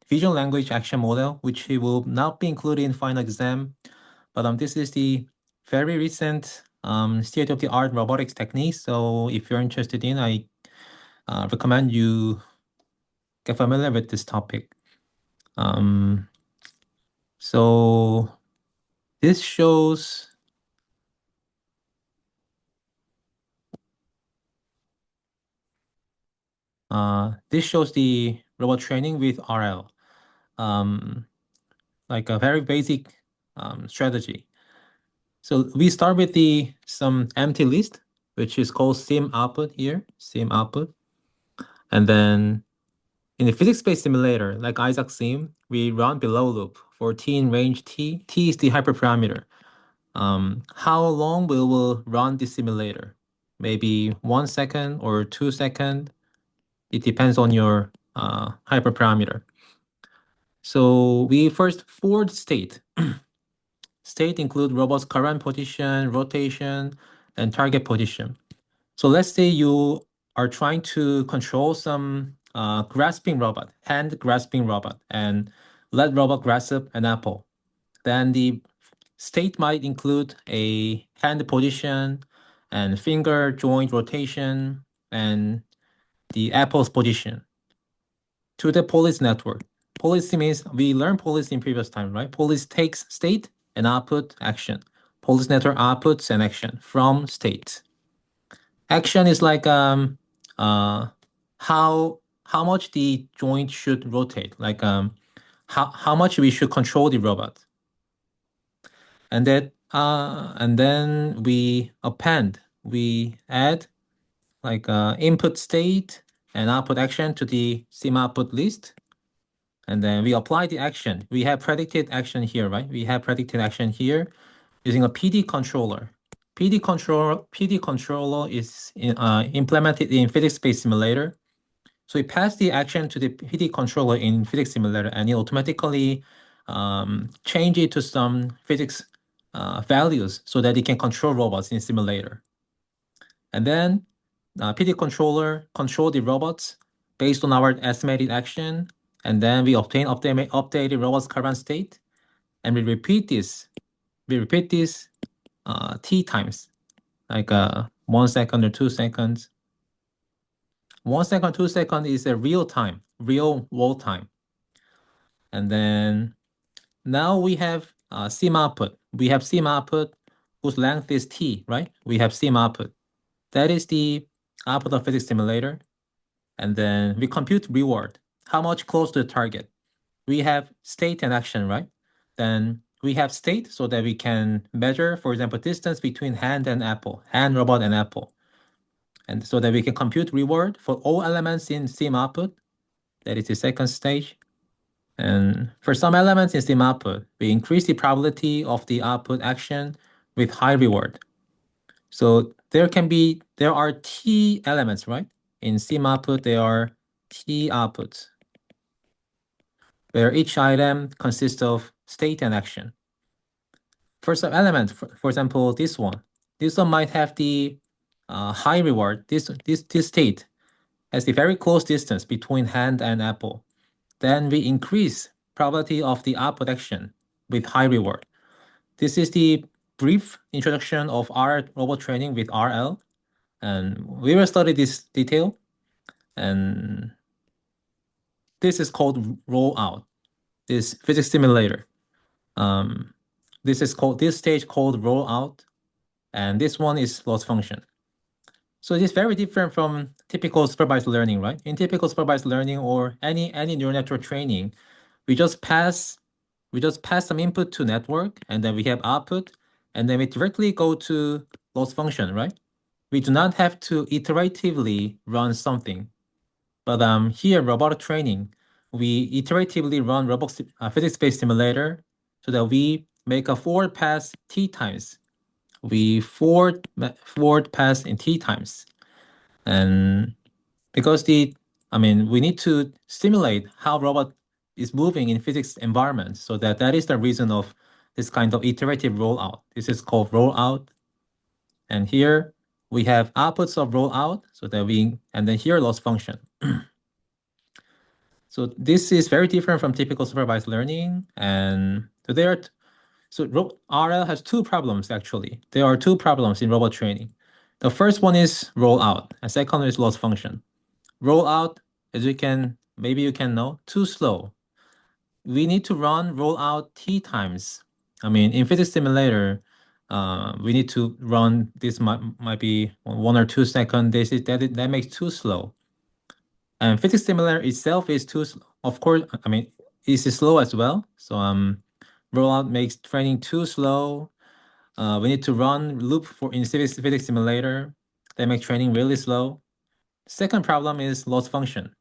vision language action model, which will not be included in final exam. But this is the very recent state-of-the-art robotics technique. So if you're interested in, I recommend you get familiar with this topic. So this shows the robot training with RL, like a very basic strategy. So we start with some empty list, which is called sim output here, sim output. And then in the physics-based simulator, like Isaac sim, we run below loop for t in range t. T is the hyperparameter. How long we will run the simulator? Maybe 1 second or 2 seconds. It depends on your hyperparameter. So we first forward state. State include robot's current position, rotation, and target position. So let's say you are trying to control some grasping robot, hand grasping robot, and let robot grasp an apple. Then the state might include a hand position and finger joint rotation and the apple's position to the police network. Police means we learned police in previous time, right? Police takes state and output action. Police network outputs an action from state. Action is like how much the joint should rotate, like how much we should control the robot. And then we append, we add like input state and output action to the sim output list. And then we apply the action. We have predicted action here, right? We have predicted action here using a PD controller. PD controller is implemented in physics-based simulator. So we pass the action to the PD controller in physics simulator, and it automatically change it to some physics values so that it can control robots in simulator. And then PD controller control the robots based on our estimated action, and then we obtain updated robot's current state, and we repeat this. We repeat this t times, like 1 second or 2 seconds. 1 second, 2 seconds is a real time, real world time. And then now we have sim output. We have sim output whose length is t, right? We have sim output. That is the output of physics simulator. And then we compute reward. How much close to the target? We have state and action, right? Then we have state so that we can measure, for example, distance between hand and apple, hand, robot, and apple. And so that we can compute reward for all elements in sim output. That is the second stage. And for some elements in sim output, we increase the probability of the output action with high reward. So there are T elements, right? In sim output, there are T outputs, where each item consists of state and action. For some element, for example, this one might have the high reward. This state has the very close distance between hand and apple. Then we increase probability of the output action with high reward. This is the brief introduction of our robot training with RL, and we will study this detail. And this is called rollout. This physics simulator. This stage called rollout, and this one is loss function. So it is very different from typical supervised learning, right? In typical supervised learning or any neural network training, we just pass some input to network, and then we have output, and then we directly go to loss function, right? We do not have to iteratively run something. But here, robotic training, we iteratively run physics-based simulator so that we make a forward pass t times. We forward pass in t times. And because we need to simulate how robot is moving in physics environment. So that is the reason of this kind of iterative rollout. This is called rollout. And here we have outputs of rollout and then here loss function. So this is very different from typical supervised learning. And so there are, RL has two problems actually. There are two problems in robot training. The first one is rollout, and second one is loss function. Rollout, as maybe you can know, too slow. We need to run rollout T times. I mean, in physics simulator, we need to run this might be 1 or 2 seconds. That makes too slow. And physics simulator itself is too slow. Of course, I mean, it's slow as well. So rollout makes training too slow. We need to run loop for in physics simulator. That makes training really slow. Second problem is loss function.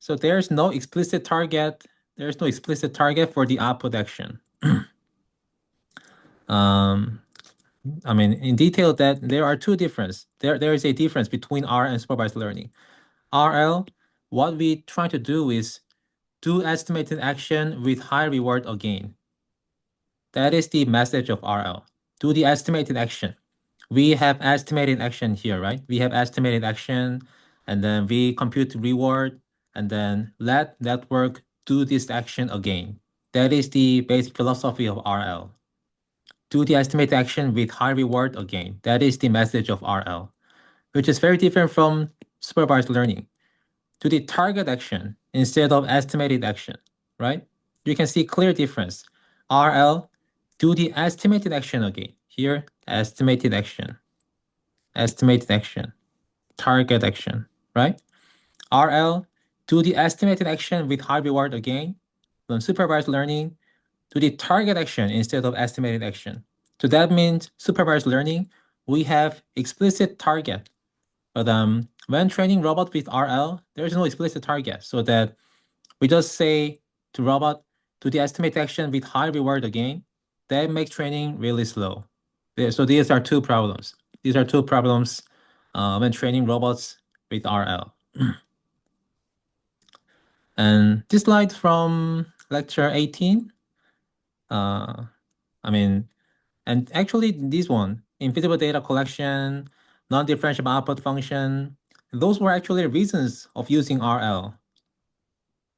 So there's no explicit target. There's no explicit target for the output action. Um, I mean, in detail, that there are two differences. There is a difference between R and supervised learning. RL, what we try to do is do estimated action with high reward or gain. That is the message of RL. Do the estimated action. We have estimated action here, right? We have estimated action, and then we compute reward, and then let network do this action again. That is the basic philosophy of RL. Do the estimated action with high reward again. That is the message of RL, which is very different from supervised learning. Do the target action instead of estimated action, right? You can see clear difference. RL, do the estimated action again. Here, estimated action, target action, right? RL, do the estimated action with high reward again. When supervised learning, do the target action instead of estimated action. So that means supervised learning, we have explicit target. But when training robot with RL, there is no explicit target. So that we just say to robot, do the estimated action with high reward again. That makes training really slow. So these are two problems. These are two problems when training robots with RL. And this slide from lecture 18. I mean, and actually this one, invisible data collection, non-differentiable output function, those were actually reasons of using RL.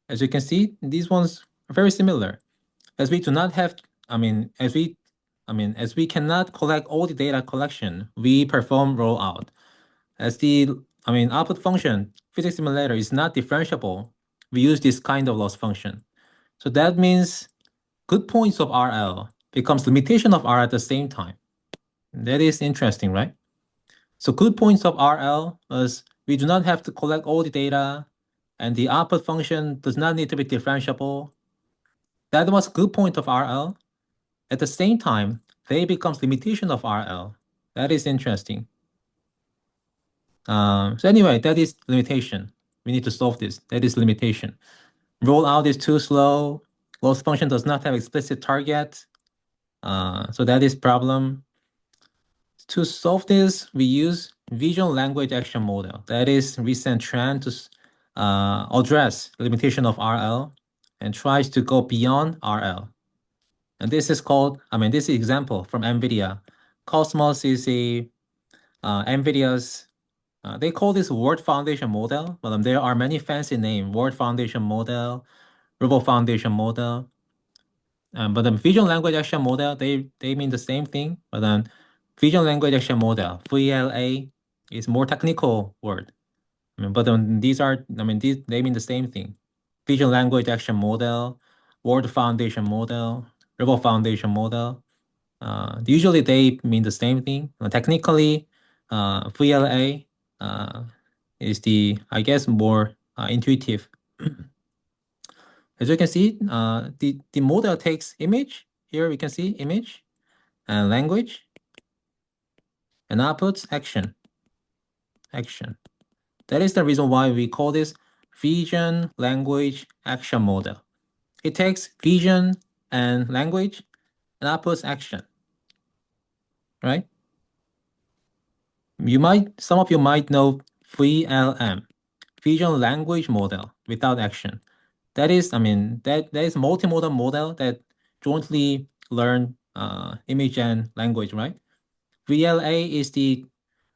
As you can see, these ones are very similar. As we do not have, as we cannot collect all the data collection, we perform rollout. As output function, physics simulator is not differentiable, we use this kind of loss function. So that means good points of RL becomes limitation of R at the same time. That is interesting, right? So good points of RL is we do not have to collect all the data, and the output function does not need to be differentiable. That was good point of RL. At the same time, they becomes limitation of RL. That is interesting. So anyway, that is limitation. We need to solve this. That is limitation. Rollout is too slow. Loss function does not have explicit target. So that is problem. To solve this, we use vision language action model. That is recent trend to address limitation of RL and tries to go beyond RL. And this is this is example from NVIDIA. Cosmos is NVIDIA's, they call this word foundation model, but there are many fancy names, word foundation model, robo foundation model. But the vision language action model, they mean the same thing, but then vision language action model, VLA, is more technical word. But they mean the same thing. Vision language action model, word foundation model, robo foundation model. Usually they mean the same thing. Technically, VLA is I guess, more intuitive. As you can see, the model takes image. Here we can see image and language and outputs action. That is the reason why we call this vision language action model. It takes vision and language and outputs action, right? Some of you might know VLM, vision language model without action. That is multimodal model that jointly learn image and language, right? VLA is the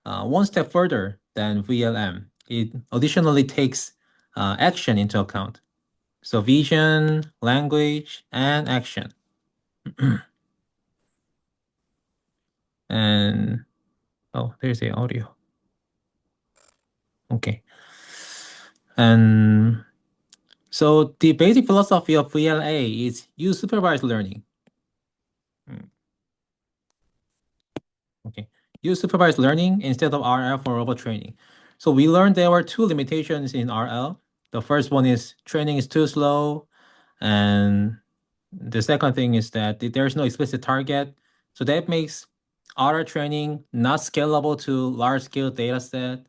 one step further than VLM. It additionally takes action into account. So vision, language, and action. And oh, there's the audio. Okay. And so the basic philosophy of VLA is use supervised learning. Okay. Use supervised learning instead of RL for robot training. So we learned there were two limitations in RL. The first one is training is too slow. And the second thing is that there's no explicit target. So that makes RL training not scalable to large scale data set.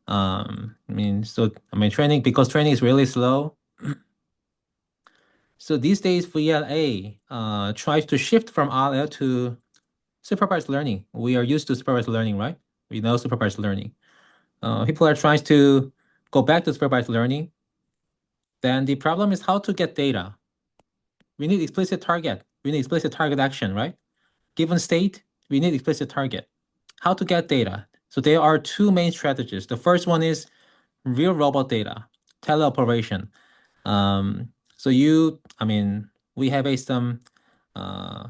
Training, because training is really slow. So these days, VLA tries to shift from RL to supervised learning. We are used to supervised learning, right? We know supervised learning. People are trying to go back to supervised learning. Then the problem is how to get data. We need explicit target. We need explicit target action, right? Given state, we need explicit target. How to get data? So there are two main strategies. The first one is real robot data, teleoperation. So we have some uh,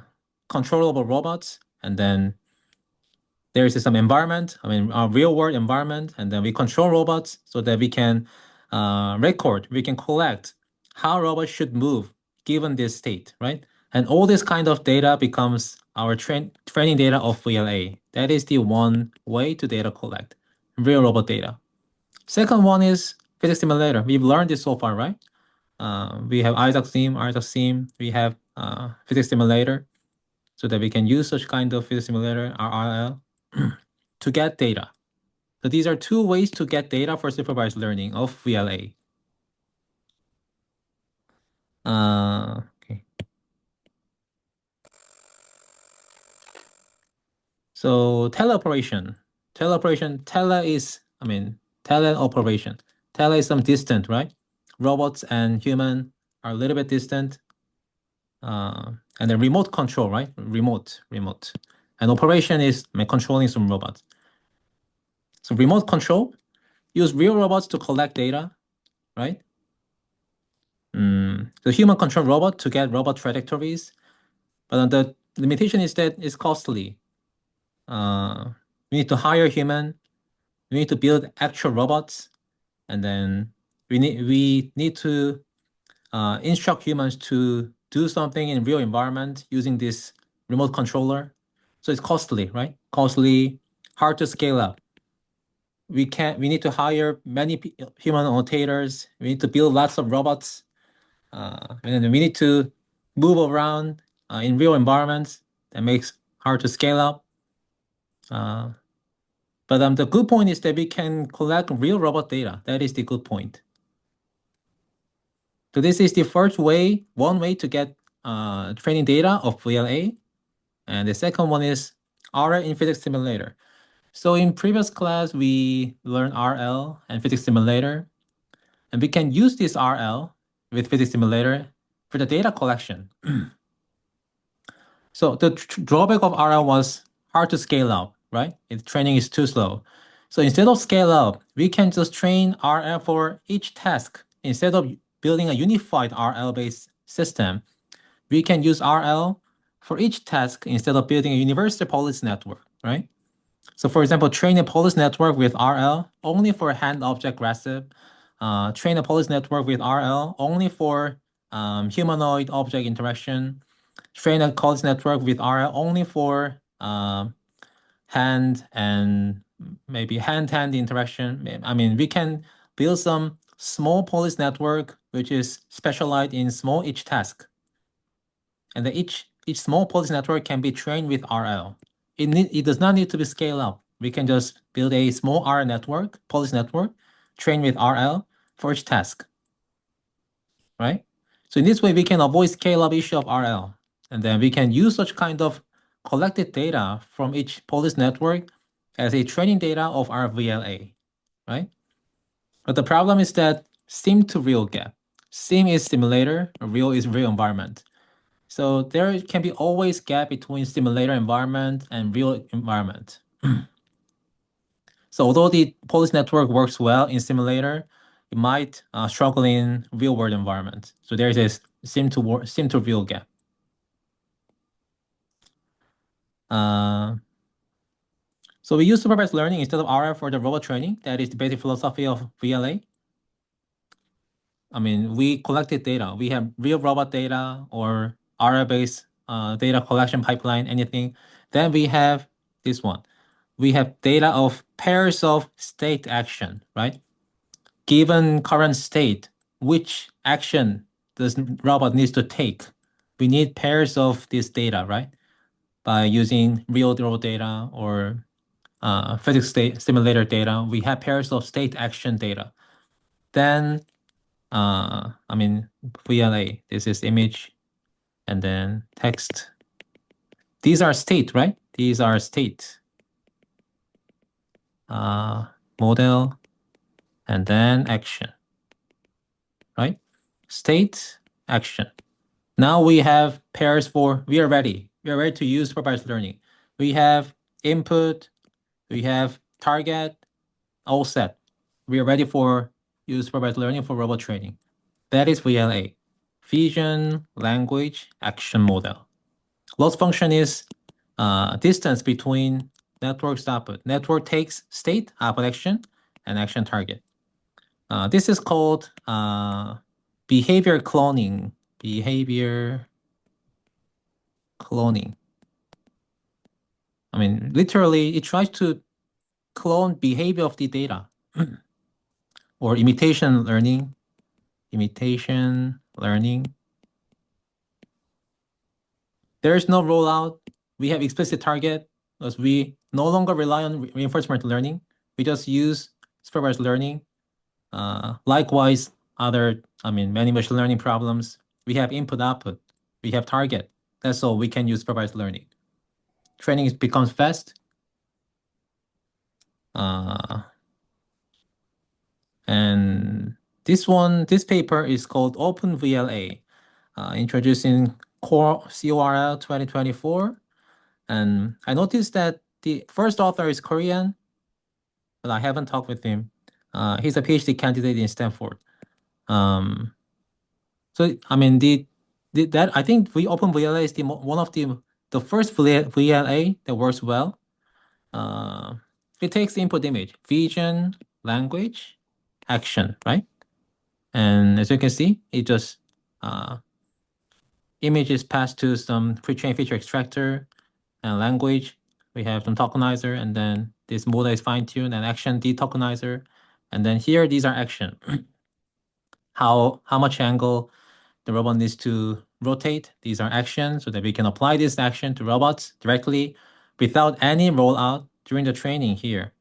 controllable robots, and then there is some environment, a real world environment, and then we control robots so that we can we can collect how robots should move given this state, right? And all this kind of data becomes our training data of VLA. That is the one way to data collect, real robot data. Second one is physics simulator. We've learned this so far, right? We have Isaac Sim, we have physics simulator so that we can use such kind of physics simulator, RRL, to get data. So these are two ways to get data for supervised learning of VLA. Okay. So teleoperation. Teleoperation. Tele is some distant, right? Robots and human are a little bit distant. And then remote control, right? Remote. And operation is controlling some robots. So remote control, use real robots to collect data, right? The human control robot to get robot trajectories, but the limitation is that it's costly. We need to hire human. We need to build actual robots, and then we need to instruct humans to do something in real environment using this remote controller. So it's costly, right? Costly, hard to scale up. We need to hire many human annotators. We need to build lots of robots. And then we need to move around in real environments. That makes hard to scale up. But the good point is that we can collect real robot data. That is the good point. So this is the one way to get training data of VLA. And the second one is RL in physics simulator. So in previous class, we learned RL and physics simulator. And we can use this RL with physics simulator for the data collection. So the drawback of RL was hard to scale up, right? Its training is too slow. So instead of scale up, we can just train RL for each task. Instead of building a unified RL-based system, we can use RL for each task instead of building a universal policy network, right? So for example, train a policy network with RL only for hand-object grasp. Train a policy network with RL only for humanoid object interaction. Train a policy network with RL only for hand and maybe hand-hand interaction. We can build some small policy network which is specialized in small each task. And then each small policy network can be trained with RL. It does not need to be scaled up. We can just build a small R network, policy network, train with RL for each task, right? So in this way, we can avoid scale-up issue of RL. And then we can use such kind of collected data from each policy network as a training data of our VLA, right? But the problem is that sim to real gap. Sim is simulator, real is real environment. So there can be always gap between simulator environment and real environment. So although the policy network works well in simulator, it might struggle in real world environment. So there's a seem to real gap. Uh, so we use supervised learning instead of RL for the robot training. That is the basic philosophy of VLA. I mean, we collected data. We have real robot data or RL-based data collection pipeline, anything. Then we have this one. We have data of pairs of state action, right? Given current state, which action this robot needs to take? We need pairs of this data, right? By using real world data or physics state simulator data, we have pairs of state action data. Then, I mean, VLA, this is image and then text. These are state, right? These are state. Model and then action, right? State, action. Now we have pairs for, we are ready. We are ready to use supervised learning. We have input, we have target, all set. We are ready for use supervised learning for robot training. That is VLA, vision, language, action model. Loss function is distance between network's output. Network takes state, output action, and action target. This is called behavior cloning. Behavior cloning. I mean, literally, it tries to clone behavior of the data. Or imitation learning. Imitation learning. There is no rollout. We have explicit target because we no longer rely on reinforcement learning. We just use supervised learning. Likewise, many machine learning problems, we have input output. We have target. That's all we can use supervised learning. Training becomes fast. And this paper is called Open VLA, introducing CORL 2024. And I noticed that the first author is Korean, but I haven't talked with him. He's a PhD candidate in Stanford. So I mean that I think Open VLA is one of the first VLA that works well. It takes the input image, vision, language, action, right? And as you can see, it just image is passed to some pre-trained feature extractor and language. We have some tokenizer, and then this model is fine-tuned and action detokenizer. And then here, these are action. How much angle the robot needs to rotate. These are actions so that we can apply this action to robots directly without any rollout during the training here.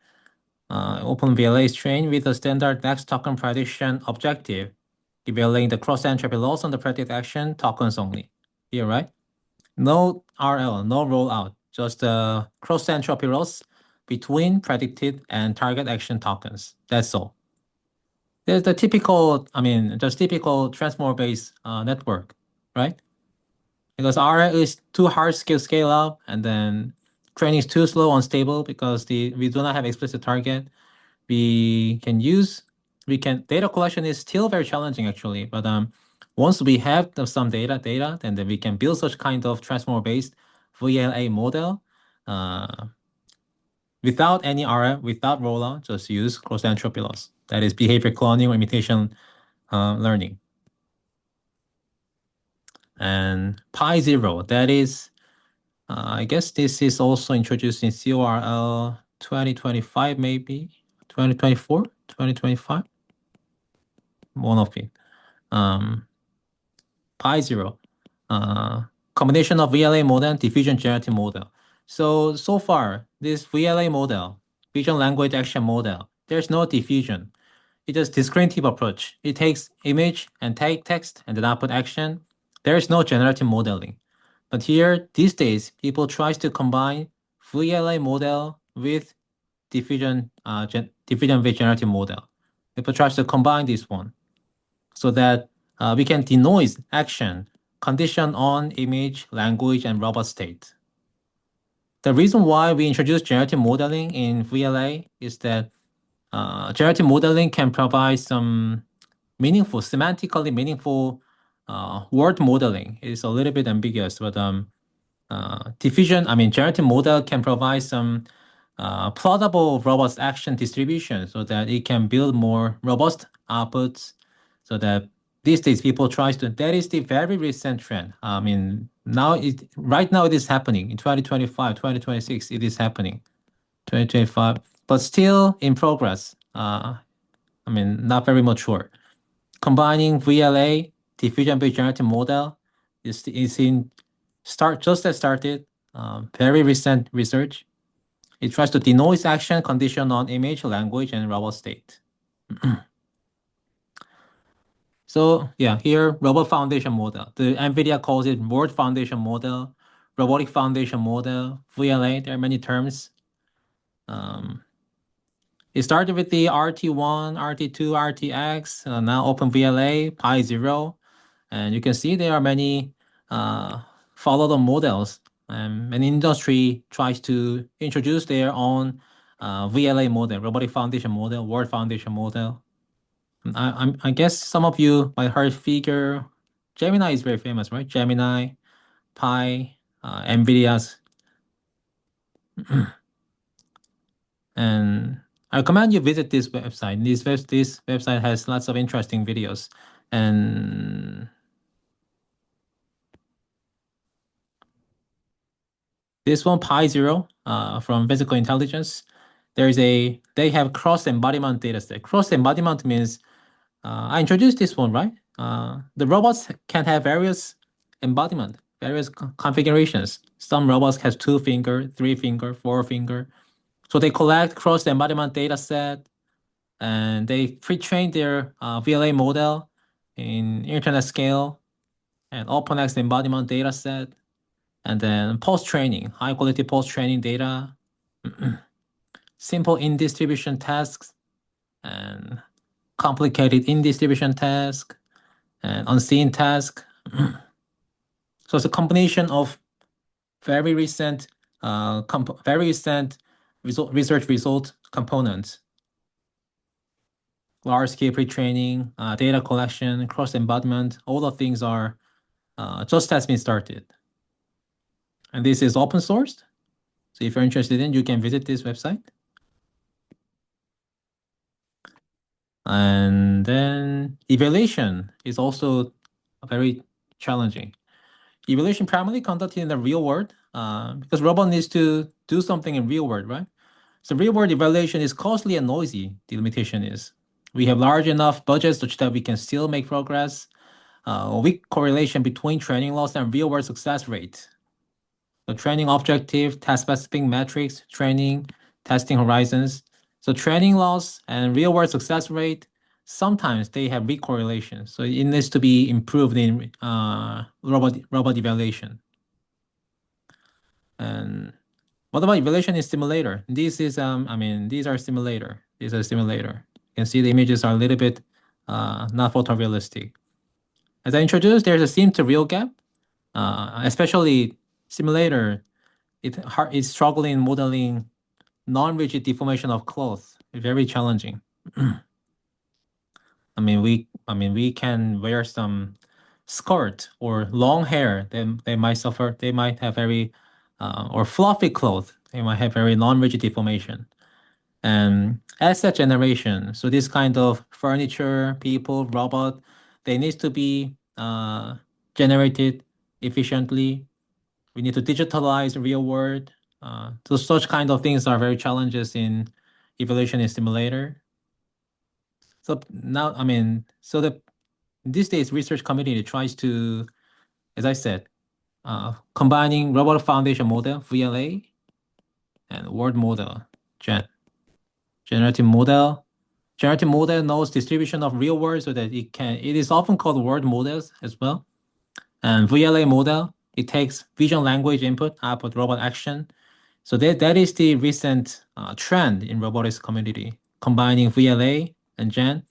OpenVLA is trained with a standard next token prediction objective, evaluating the cross-entropy loss on the predicted action tokens only. Here, right? No RL, no rollout, just cross-entropy loss between predicted and target action tokens. That's all. There's the typical, just typical transformer-based network, right? Because RL is too hard to scale up, and then training is too slow, unstable because we do not have explicit target. Data collection is still very challenging actually, but once we have some data, then we can build such kind of transformer-based VLA model without any RF, without rollout, just use cross-entropy loss. That is behavior cloning or imitation learning. And Pi0, that is, I guess this is also introduced in CORL 2025, maybe 2024, 2025. One of it. Pi0, combination of VLA model and diffusion generative model. So far, this VLA model, vision language action model, there's no diffusion. It's just discriminative approach. It takes image and take text and then output action. There is no generative modeling. But here, these days, people tries to combine VLA model with diffusion with generative model. People tries to combine this one so that we can denoise action condition on image, language, and robot state. The reason why we introduced generative modeling in VLA is that Generative modeling can provide some meaningful, semantically meaningful word modeling. It's a little bit ambiguous, but generative model can provide some plausible robust action distribution so that it can build more robust outputs so that these days people try to, that is the very recent trend. Right now it is happening in 2025, 2026, it is happening, 2025, but still in progress. Not very mature. Combining VLA, diffusion-based generative model, is in just as started, very recent research. It tries to denoise action condition on image, language, and robot state. So yeah, here robot foundation model. The NVIDIA calls it word foundation model, robotic foundation model, VLA. There are many terms. Um, it started with the RT1, RT2, RTX, now OpenVLA, Pi Zero. And you can see there are many follow-the models. And industry tries to introduce their own VLA model, robotic foundation model, word foundation model. I guess some of you might heard figure. Gemini is very famous, right? Gemini, Pi, NVIDIA's. And I recommend you visit this website. This website has lots of interesting videos. And this one, Pi Zero, from Physical Intelligence, they have cross embodiment data set. Cross embodiment means I introduced this one, right? The robots can have various embodiment, various configurations. Some robots has 2 finger, 3 finger, 4 finger. So they collect cross embodiment data set and they pre-train their VLA model in internet scale and OpenX embodiment data set. And then post-training, high quality post-training data, simple in-distribution tasks, and complicated in-distribution task, and unseen task. So it's a combination of very recent, research result components, large-scale pre-training, data collection, cross-embodiment. All the things are just has been started. And this is open sourced. So if you're interested in, you can visit this website. And then evaluation is also very challenging. Evaluation primarily conducted in the real world, because robot needs to do something in real world, right? So real world evaluation is costly and noisy. The limitation is we have large enough budgets such that we can still make progress. A weak correlation between training loss and real world success rate. The training objective, task specific metrics, training, testing horizons. So training loss and real world success rate, sometimes they have weak correlation. So it needs to be improved in robot evaluation. And what about evaluation in simulator? These are simulator. These are simulator. You can see the images are a little bit not photorealistic. As I introduced, there's a sim to real gap, especially simulator. It's struggling modeling non-rigid deformation of clothes. Very challenging. we can wear some skirt or long hair. They might suffer. They might have very or fluffy clothes. They might have very non-rigid deformation. And asset generation. So this kind of furniture, people, robot, they need to be generated efficiently. We need to digitalize the real world. So such kind of things are very challenges in evaluation in simulator. So now, these days research community tries to, as I said, combining robot foundation model, VLA, and word model, generative model. Generative model knows distribution of real words so that it is often called word models as well. And VLA model, it takes vision language input, output robot action. So that is the recent trend in robotics community, combining VLA and Gen.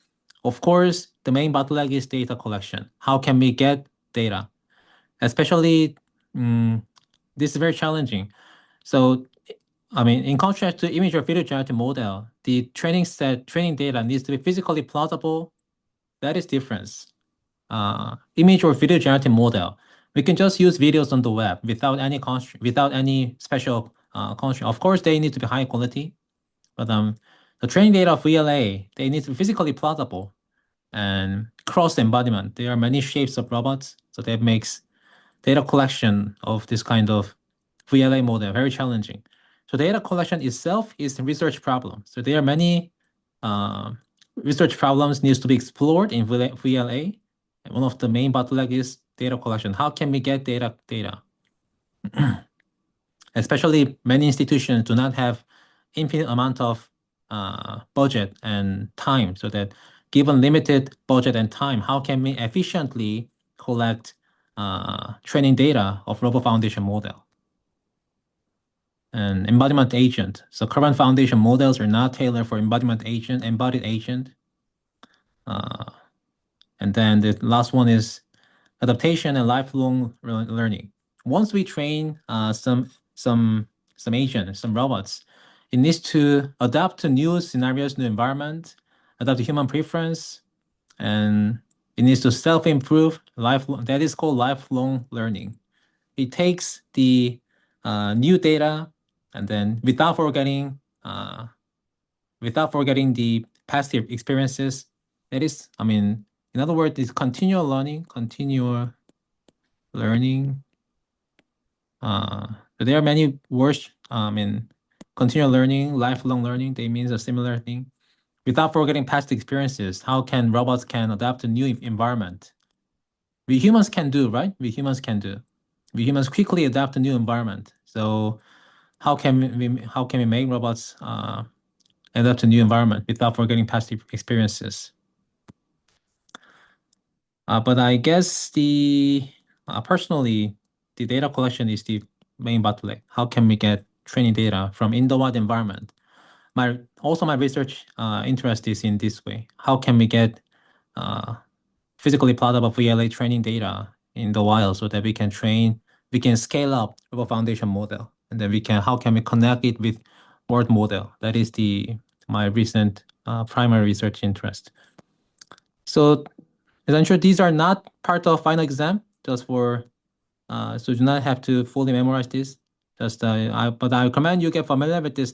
Of course, the main bottleneck is data collection. How can we get data? Especially, this is very challenging. So I mean, in contrast to image or video generative model, the training data needs to be physically plausible. That is difference. Image or video generative model, we can just use videos on the web without any special constraint. Of course, they need to be high quality, but the training data of VLA, they need to be physically plausible and cross embodiment. There are many shapes of robots, so that makes data collection of this kind of VLA model very challenging. So data collection itself is a research problem. So there are many uh, research problems needs to be explored in VLA. And one of the main bottleneck is data collection. How can we get data? Especially many institutions do not have infinite amount of budget and time, so that given limited budget and time, how can we efficiently collect training data of Robo Foundation model and embodiment agent? So current foundation models are not tailored for embodied agent. And then the last one is adaptation and lifelong learning. Once we train some agent, some robots, it needs to adapt to new scenarios, new environment, adapt to human preference, and it needs to self-improve. Lifelong, that is called lifelong learning. It takes the new data and then without forgetting the past experiences. That is, I mean, in other words, it's continual learning. But there are many words in continual learning, lifelong learning. They means a similar thing. Without forgetting past experiences, how can robots can adapt to new environment? We humans can do, right? We humans can do. We humans quickly adapt to new environment. So how can we make robots adapt to new environment without forgetting past experiences? But I guess personally, the data collection is the main bottleneck. How can we get training data from in the wild environment? My research interest is in this way. How can we get uh, physically plotable VLA training data in the wild so that we can scale up our foundation model, and then how can we connect it with world model? That is my recent primary research interest. So as I'm sure these are not part of final exam, just for so you do not have to fully memorize this. But I recommend you get familiar with this